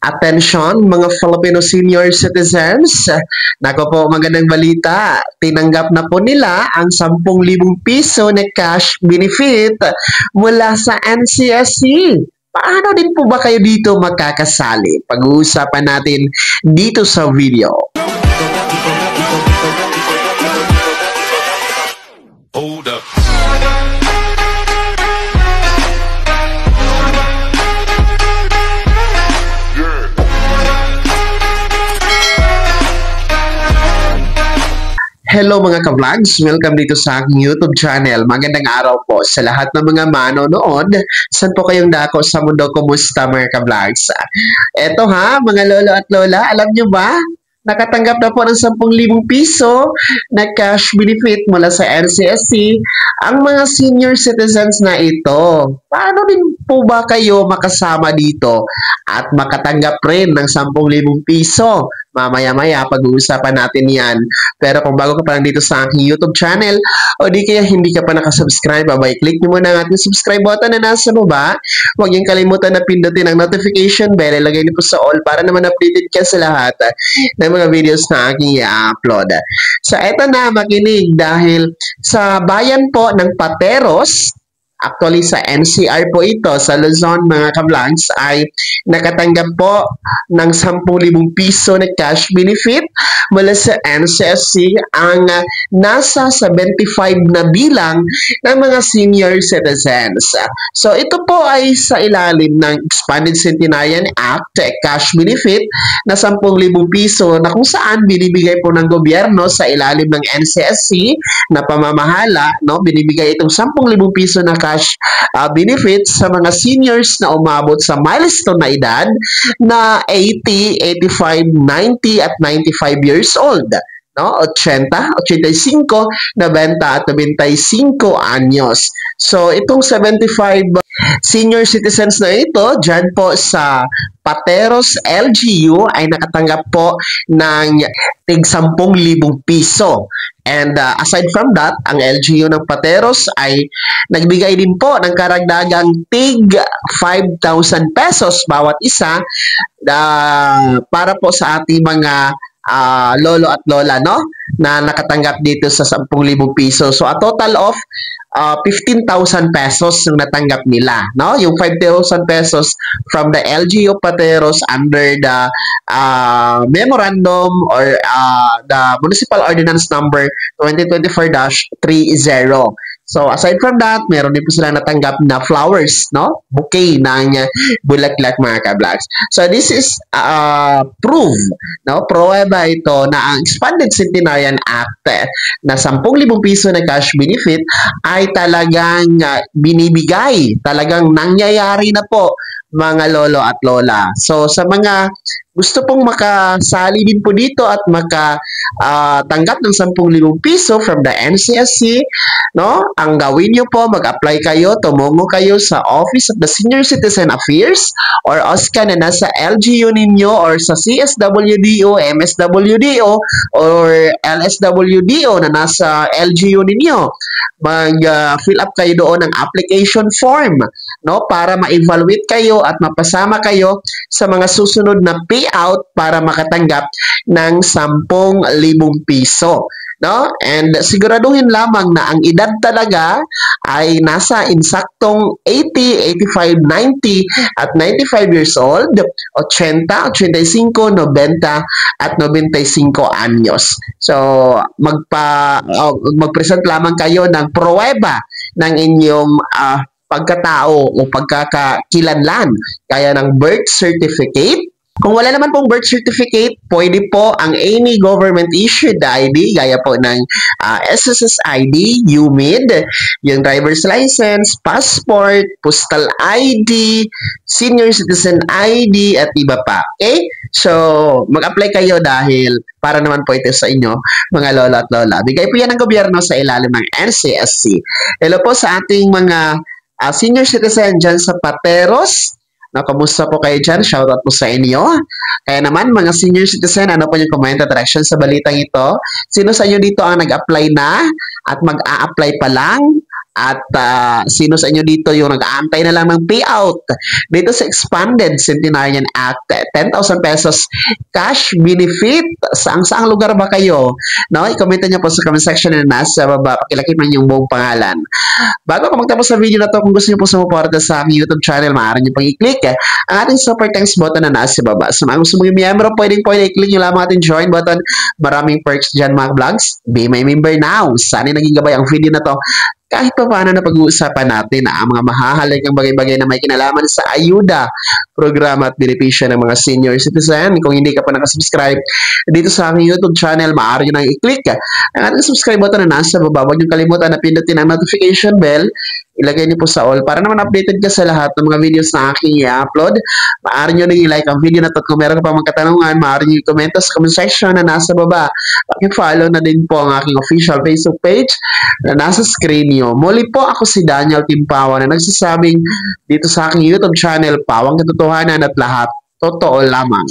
Attention mga Filipino senior citizens. Nako po, magandang balita. Tinanggap na po nila ang 10,000 piso na cash benefit mula sa NCSC. Paano din po ba kayo dito makakasali? Pag-uusapan natin dito sa video. Hold up. Hello mga ka-vlogs! Welcome dito sa aking YouTube channel. Magandang araw po sa lahat ng mga manonood. Saan po kayong dako sa mundo? Kumusta mga ka-vlogs? Eto ha, mga lolo at lola, alam nyo ba? Nakatanggap na po ng 10,000 piso na cash benefit mula sa NCSC ang mga senior citizens na ito. Paano din po ba kayo makasama dito at makatanggap rin ng 10,000 piso? Mamaya-maya pag-uusapan natin yan. Pero kung bago ka pa lang dito sa aking YouTube channel o di kaya hindi ka pa nakasubscribe, click nyo muna ang ating subscribe button na nasa baba. Huwag niyong kalimutan na pindutin ang notification bell. Ilagay niyo po sa all para naman updated ka sa lahat ng mga videos na aking i-upload. So eto na, makinig dahil sa bayan po ng Pateros, actually sa NCR po ito, sa Luzon mga ka-vlogs, ay nakatanggap po ng 10,000 piso na cash benefit mula sa NCSC ang nasa 75 na bilang ng mga senior citizens. So ito po ay sa ilalim ng Expanded Centenarian Act cash benefit na 10,000 piso na kung saan binibigay po ng gobyerno sa ilalim ng NCSC na pamamahala, no? Binibigay itong 10,000 piso na cash benefits sa mga seniors na umabot sa milestone na edad na 80, 85, 90 at 95 years old. No? 80, 85, 90 at 95 anyos. So, itong 75 senior citizens na ito, dyan po sa Pateros LGU ay nakatanggap po ng tig 10,000 piso. And aside from that, ang LGU ng Pateros ay nagbigay din po ng karagdagang tig 5,000 pesos bawat isa para po sa ating mga lolo at lola, no? Na nakatanggap dito sa 10,000 piso. So, a total of 15,000 pesos yung natanggap nila, no? Yung 5,000 pesos from the LGU Pateros under the memorandum or the Municipal Ordinance number 2024-30. So, aside from that, meron din po silang natanggap na flowers, no? Bouquet ng bulaklak mga ka-vlogs. So, this is proof, no? Pruweba ito na ang Expanded Centenarian Act na 10,000 piso na cash benefit ay talagang binibigay, talagang nangyayari na po mga lolo at lola. So, sa mga gusto pong makasali din po dito at makatanggap ng 10,000 piso from the NCSC, no? Ang gawin nyo po, mag-apply kayo, tumungo kayo sa Office of the Senior Citizen Affairs or OSCA na nasa LGU ninyo or sa CSWDO, MSWDO or LSWDO na nasa LGU ninyo. Mag-fill up kayo doon ng application form, no? Para ma-evaluate kayo at mapasama kayo sa mga susunod na payout para makatanggap ng 10,000 piso. No? And siguraduhin lamang na ang edad talaga ay nasa insaktong 80, 85, 90 at 95 years old, 80, 85, 90 at 95 anyos. So, mag-present lamang kayo ng pruweba ng inyong pagkatao o pagkakakilanlan, kaya ng birth certificate. Kung wala naman pong birth certificate, pwede po ang any government-issued ID, gaya po ng SSS ID, UMID, yung driver's license, passport, postal ID, senior citizen ID, at iba pa. Okay? So, mag-apply kayo dahil para naman po ito sa inyo, mga lola at lola. Bigay po yan ng gobyerno sa ilalim ng NCSC. Hello po sa ating mga senior citizen dyan sa Pateros. Kamusta po kayo dyan? Shoutout po sa inyo. Kaya naman, mga senior citizen, ano po yung comment at reaction sa balitang ito? Sino sa inyo dito ang nag-apply na at mag-a-apply pa lang? At sino sa inyo dito yung nag-aantay na lang ng payout dito sa Expanded Centenarian Act? 10,000 pesos cash benefit. Saang lugar ba kayo? No, i-comment nyo po sa comment section na nasa baba. Pakilakip man yung buong pangalan. Bago ako magtapos sa video na to, kung gusto niyo po sumuporta sa aking YouTube channel, maaari niyo pang i-click ang ating super thanks button na nasa baba. Sa mga gusto mong miyembro, pwede i-click nyo lamang ating join button. Maraming perks dyan mga vlogs. Be my member now. Sana naging gabay ang video na to kahit pa paano na pag-uusapan natin ang mga mahahalagang bagay-bagay na may kinalaman sa ayuda, programa at benepisyo ng mga senior citizen. Kung hindi ka pa nakasubscribe dito sa aking YouTube channel, maaari nyo nang i-click ang ating subscribe button na nasa baba. Huwag nyo kalimutan na pindutin ang notification bell. Ilagay niyo po sa all para naman updated ka sa lahat ng mga videos na aking i-upload. Maaari nyo nang i-like ang video na to. Kung meron ka pa mga katanungan, maaari nyo i-comment sa comment section na nasa baba. Paki-follow na din po ang aking official Facebook page na nasa screen nyo. Muli po ako si Daniel Timpawa na nagsasabing dito sa aking YouTube channel, pawang katotohanan at lahat totoo lamang.